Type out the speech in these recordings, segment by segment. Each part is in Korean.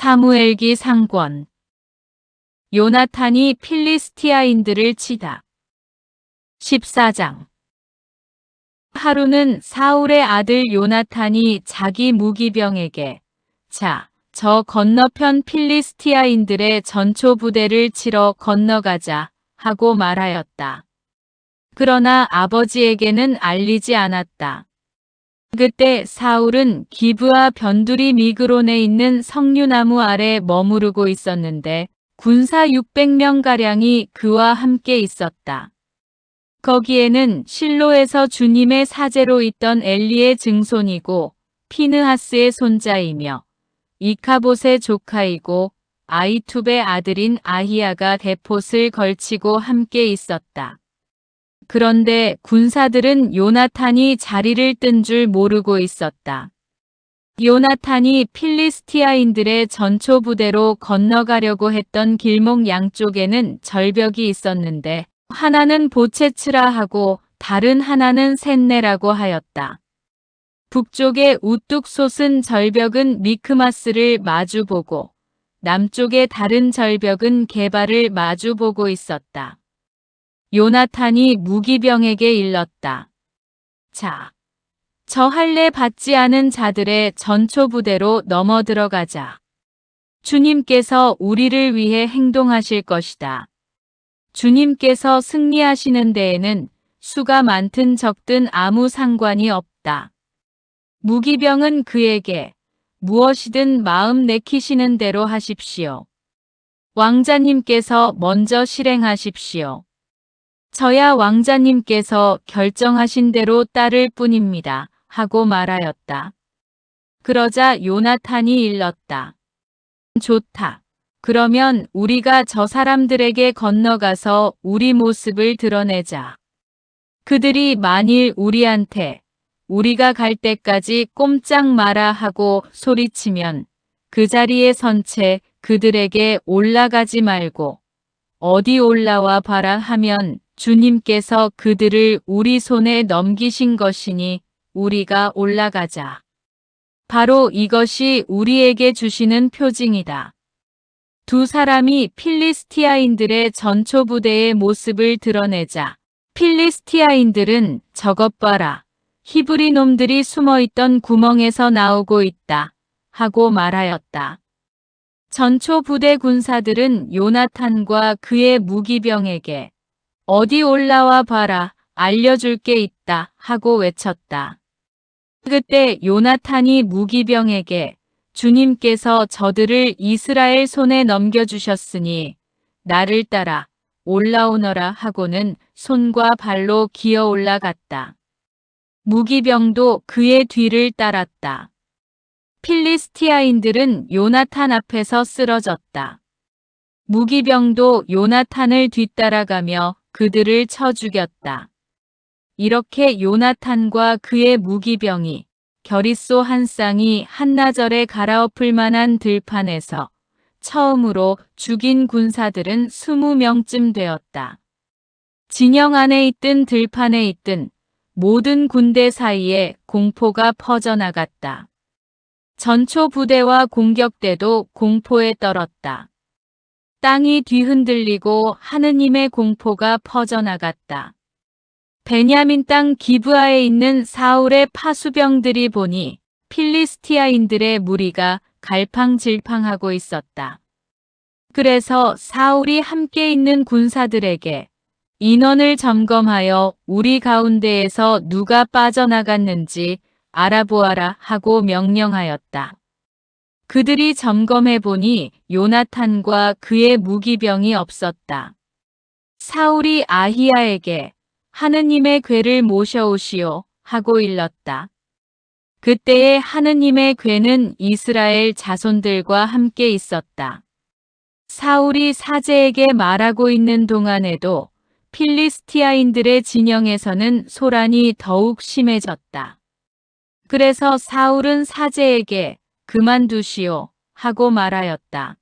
사무엘기 상권. 요나탄이 필리스티아인들을 치다. 14장. 하루는 사울의 아들 요나탄이 자기 무기병에게 자, 저 건너편 필리스티아인들의 전초 부대를 치러 건너가자 하고 말하였다. 그러나 아버지에게는 알리지 않았다. 그때 사울은 기브아 변두리 미그론에 있는 석류나무 아래 머무르고 있었는데 군사 600명가량이 그와 함께 있었다. 거기에는 실로에서 주님의 사제로 있던 엘리의 증손이고 피느하스의 손자이며 이카봇의 조카이고 아이투베의 아들인 아히야가 대폿을 걸치고 함께 있었다. 그런데 군사들은 요나탄이 자리를 뜬 줄 모르고 있었다. 요나탄이 필리스티아인들의 전초 부대로 건너가려고 했던 길목 양쪽에는 절벽이 있었는데 하나는 보체츠라 하고 다른 하나는 셋네라고 하였다. 북쪽의 우뚝 솟은 절벽은 미크마스를 마주보고 남쪽의 다른 절벽은 게바를 마주보고 있었다. 요나탄이 무기병에게 일렀다. 자, 저 할례 받지 않은 자들의 전초 부대로 넘어 들어가자. 주님께서 우리를 위해 행동하실 것이다. 주님께서 승리하시는 데에는 수가 많든 적든 아무 상관이 없다. 무기병은 그에게 무엇이든 마음 내키시는 대로 하십시오. 왕자님께서 먼저 실행하십시오. 저야 왕자님께서 결정하신 대로 따를 뿐입니다. 하고 말하였다. 그러자 요나탄이 일렀다. 좋다. 그러면 우리가 저 사람들에게 건너가서 우리 모습을 드러내자. 그들이 만일 우리한테 우리가 갈 때까지 꼼짝 마라 하고 소리치면 그 자리에 선 채 그들에게 올라가지 말고 어디 올라와 봐라 하면 주님께서 그들을 우리 손에 넘기신 것이니 우리가 올라가자. 바로 이것이 우리에게 주시는 표징이다. 두 사람이 필리스티아인들의 전초 부대의 모습을 드러내자 필리스티아인들은 저것 봐라. 히브리 놈들이 숨어있던 구멍에서 나오고 있다. 하고 말하였다. 전초 부대 군사들은 요나탄과 그의 무기병에게 어디 올라와 봐라. 알려줄 게 있다. 하고 외쳤다. 그때 요나탄이 무기병에게 주님께서 저들을 이스라엘 손에 넘겨주셨으니 나를 따라 올라오너라 하고는 손과 발로 기어 올라갔다. 무기병도 그의 뒤를 따랐다. 필리스티아인들은 요나탄 앞에서 쓰러졌다. 무기병도 요나탄을 뒤따라가며 그들을 쳐 죽였다. 이렇게 요나탄과 그의 무기병이 겨릿소 한 쌍이 한나절에 갈아엎을 만한 들판에서 처음으로 죽인 군사들은 20명쯤 되었다. 진영 안에 있든 들판에 있든 모든 군대 사이에 공포가 퍼져나갔다. 전초 부대와 공격대도 공포에 떨었다. 땅이 뒤흔들리고 하느님의 공포가 퍼져나갔다. 베냐민 땅 기브아에 있는 사울의 파수병들이 보니 필리스티아인들의 무리가 갈팡질팡하고 있었다. 그래서 사울이 함께 있는 군사들에게 인원을 점검하여 우리 가운데에서 누가 빠져나갔는지 알아보아라 하고 명령하였다. 그들이 점검해 보니 요나탄과 그의 무기병이 없었다. 사울이 아히야에게 하느님의 궤를 모셔오시오 하고 일렀다. 그때에 하느님의 궤는 이스라엘 자손들과 함께 있었다. 사울이 사제에게 말하고 있는 동안에도 필리스티아인들의 진영에서는 소란이 더욱 심해졌다. 그래서 사울은 사제에게 그만두시오 하고 말하였다.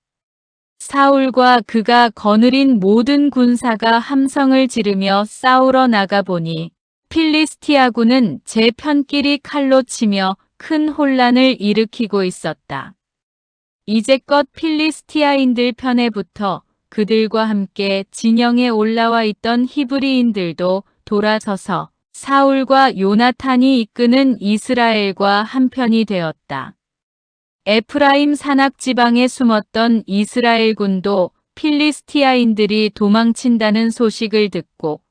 사울과 그가 거느린 모든 군사가 함성을 지르며 싸우러 나가보니 필리스티아군은 제 편끼리 칼로 치며 큰 혼란을 일으키고 있었다. 이제껏 필리스티아인들 편에 붙어 그들과 함께 진영에 올라와 있던 히브리인들도 돌아서서 사울과 요나탄이 이끄는 이스라엘과 한편이 되었다. 에프라임 산악 지방에 숨었던 이스라엘 군도 필리스티아인들이 도망친다는 소식을 듣고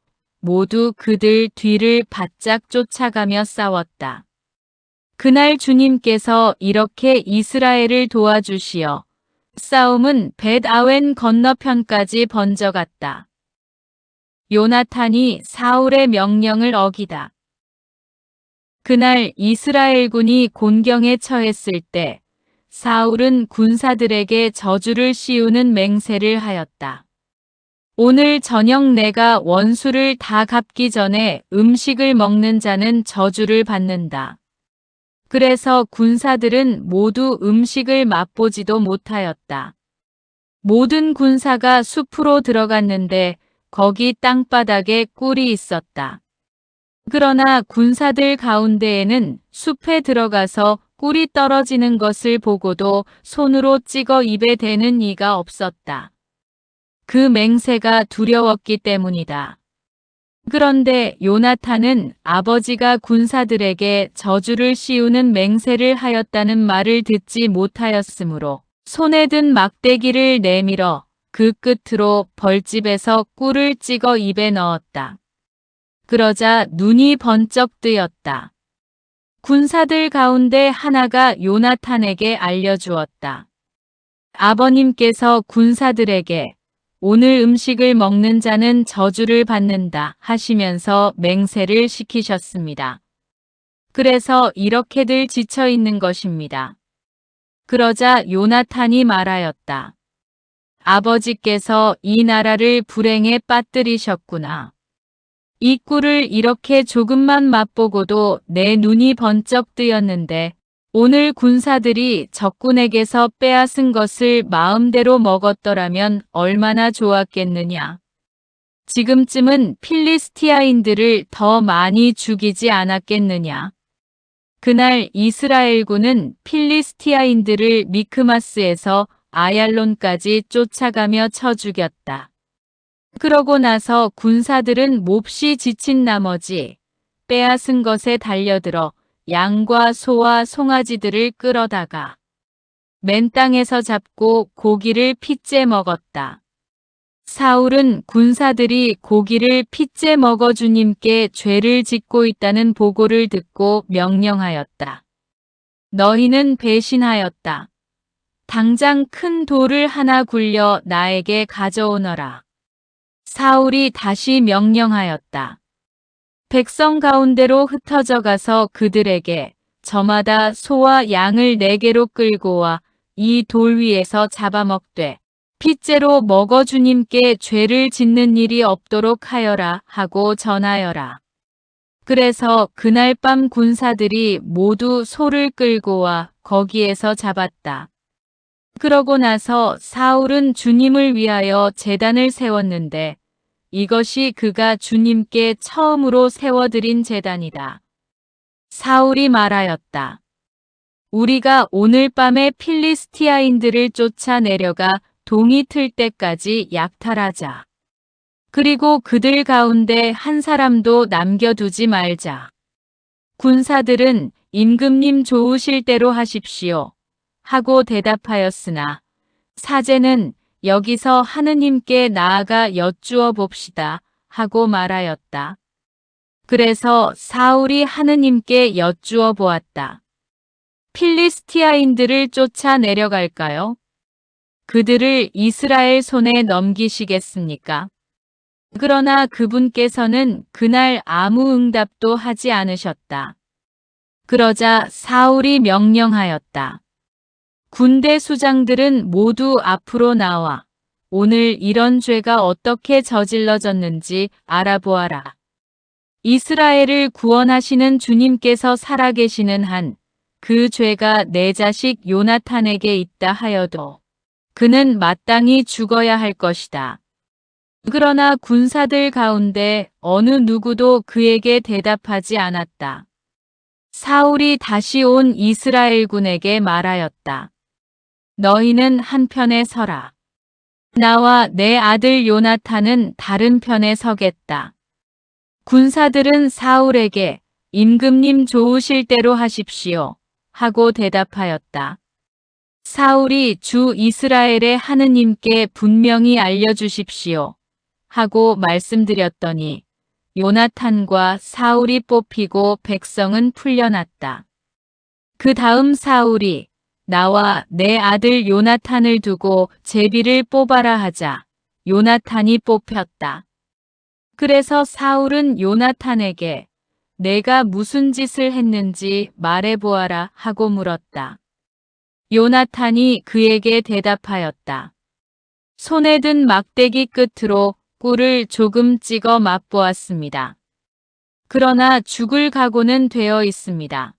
모두 그들 뒤를 바짝 쫓아가며 싸웠다. 그날 주님께서 이렇게 이스라엘을 도와주시어 싸움은 벳아웬 건너편까지 번져갔다. 요나탄이 사울의 명령을 어기다. 그날 이스라엘군이 곤경에 처했을 때 사울은 군사들에게 저주를 씌우는 맹세를 하였다. 오늘 저녁 내가 원수를 다 갚기 전에 음식을 먹는 자는 저주를 받는다. 그래서 군사들은 모두 음식을 맛보지도 못하였다. 모든 군사가 숲으로 들어갔는데 거기 땅바닥에 꿀이 있었다. 그러나 군사들 가운데에는 숲에 들어가서 꿀이 떨어지는 것을 보고도 손으로 찍어 입에 대는 이가 없었다. 그 맹세가 두려웠기 때문이다. 그런데 요나탄은 아버지가 군사들에게 저주를 씌우는 맹세를 하였다는 말을 듣지 못하였으므로 손에 든 막대기를 내밀어 그 끝으로 벌집에서 꿀을 찍어 입에 넣었다. 그러자 눈이 번쩍 뜨였다. 군사들 가운데 하나가 요나탄에게 알려주었다. 아버님께서 군사들에게 오늘 음식을 먹는 자는 저주를 받는다 하시면서 맹세를 시키셨습니다. 그래서 이렇게들 지쳐 있는 것입니다. 그러자 요나탄이 말하였다. 아버지께서 이 나라를 불행에 빠뜨리셨구나. 이 꿀을 이렇게 조금만 맛보고도 내 눈이 번쩍 뜨였는데 오늘 군사들이 적군에게서 빼앗은 것을 마음대로 먹었더라면 얼마나 좋았겠느냐. 지금쯤은 필리스티아인들을 더 많이 죽이지 않았겠느냐. 그날 이스라엘군은 필리스티아인들을 미크마스에서 아얄론까지 쫓아가며 쳐 죽였다. 그러고 나서 군사들은 몹시 지친 나머지 빼앗은 것에 달려들어 양과 소와 송아지들을 끌어다가 맨 땅에서 잡고 고기를 핏째 먹었다. 사울은 군사들이 고기를 핏째 먹어 주님께 죄를 짓고 있다는 보고를 듣고 명령하였다. 너희는 배신하였다. 당장 큰 돌을 하나 굴려 나에게 가져오너라. 사울이 다시 명령하였다. 백성 가운데로 흩어져 가서 그들에게 저마다 소와 양을 4개로 끌고 와 이 돌 위에서 잡아먹되 핏째로 먹어 주님께 죄를 짓는 일이 없도록 하여라 하고 전하여라. 그래서 그날 밤 군사들이 모두 소를 끌고 와 거기에서 잡았다. 그러고 나서 사울은 주님을 위하여 제단을 세웠는데 이것이 그가 주님께 처음으로 세워드린 제단이다. 사울이 말하였다. 우리가 오늘 밤에 필리스티아인들을 쫓아 내려가 동이 틀 때까지 약탈하자. 그리고 그들 가운데 한 사람도 남겨두지 말자. 군사들은 임금님 좋으실 대로 하십시오. 하고 대답하였으나 사제는 여기서 하느님께 나아가 여쭈어 봅시다 하고 말하였다. 그래서 사울이 하느님께 여쭈어 보았다. 필리스티아인들을 쫓아 내려갈까요? 그들을 이스라엘 손에 넘기시겠습니까? 그러나 그분께서는 그날 아무 응답도 하지 않으셨다. 그러자 사울이 명령하였다. 군대 수장들은 모두 앞으로 나와 오늘 이런 죄가 어떻게 저질러졌는지 알아보아라. 이스라엘을 구원하시는 주님께서 살아계시는 한 그 죄가 내 자식 요나탄에게 있다 하여도 그는 마땅히 죽어야 할 것이다. 그러나 군사들 가운데 어느 누구도 그에게 대답하지 않았다. 사울이 다시 온 이스라엘군에게 말하였다. 너희는 한편에 서라. 나와 내 아들 요나탄은 다른 편에 서겠다. 군사들은 사울에게 임금님 좋으실 대로 하십시오. 하고 대답하였다. 사울이 주 이스라엘의 하느님께 분명히 알려주십시오. 하고 말씀드렸더니 요나탄과 사울이 뽑히고 백성은 풀려났다. 그 다음 사울이 나와 내 아들 요나탄을 두고 제비를 뽑아라 하자 요나탄이 뽑혔다. 그래서 사울은 요나탄에게 내가 무슨 짓을 했는지 말해보아라 하고 물었다. 요나탄이 그에게 대답하였다. 손에 든 막대기 끝으로 꿀을 조금 찍어 맛보았습니다. 그러나 죽을 각오는 되어 있습니다.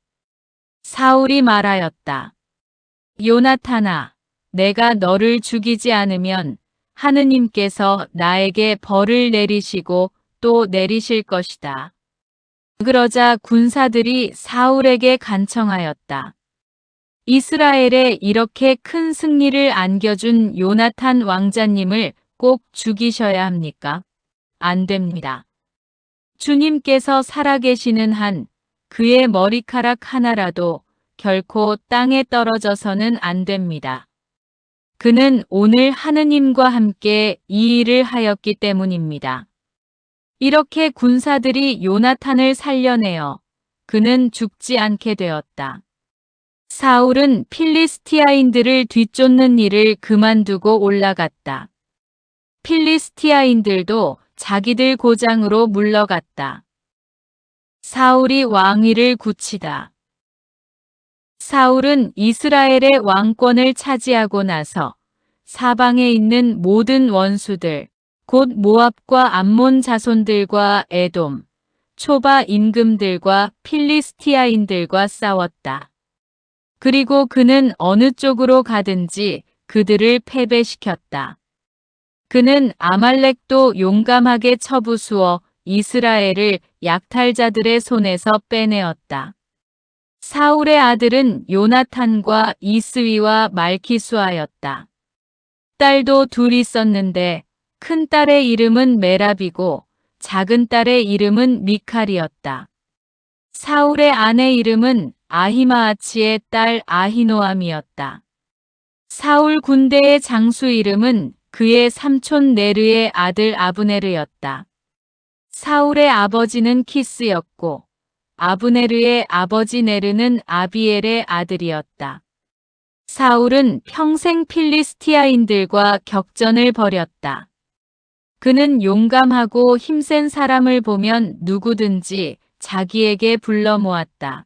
사울이 말하였다. 요나탄아, 내가 너를 죽이지 않으면 하느님께서 나에게 벌을 내리시고 또 내리실 것이다. 그러자 군사들이 사울에게 간청하였다. 이스라엘에 이렇게 큰 승리를 안겨준 요나탄 왕자님을 꼭 죽이셔야 합니까? 안 됩니다. 주님께서 살아계시는 한 그의 머리카락 하나라도 결코 땅에 떨어져서는 안 됩니다. 그는 오늘 하느님과 함께 이 일을 하였기 때문입니다. 이렇게 군사들이 요나탄을 살려내어 그는 죽지 않게 되었다. 사울은 필리스티아인들을 뒤쫓는 일을 그만두고 올라갔다. 필리스티아인들도 자기들 고장으로 물러갔다. 사울이 왕위를 굳히다. 사울은 이스라엘의 왕권을 차지하고 나서 사방에 있는 모든 원수들, 곧 모압과 암몬 자손들과 에돔, 초바 임금들과 필리스티아인들과 싸웠다. 그리고 그는 어느 쪽으로 가든지 그들을 패배시켰다. 그는 아말렉도 용감하게 쳐부수어 이스라엘을 약탈자들의 손에서 빼내었다. 사울의 아들은 요나탄과 이스위와 말키수아였다. 딸도 둘 있었는데 큰 딸의 이름은 메랍이고 작은 딸의 이름은 미칼이었다. 사울의 아내 이름은 아히마아치의 딸 아히노암이었다. 사울 군대의 장수 이름은 그의 삼촌 네르의 아들 아브네르였다. 사울의 아버지는 키스였고 아브네르의 아버지 네르는 아비엘의 아들이었다. 사울은 평생 필리스티아인들과 격전을 벌였다. 그는 용감하고 힘센 사람을 보면 누구든지 자기에게 불러 모았다.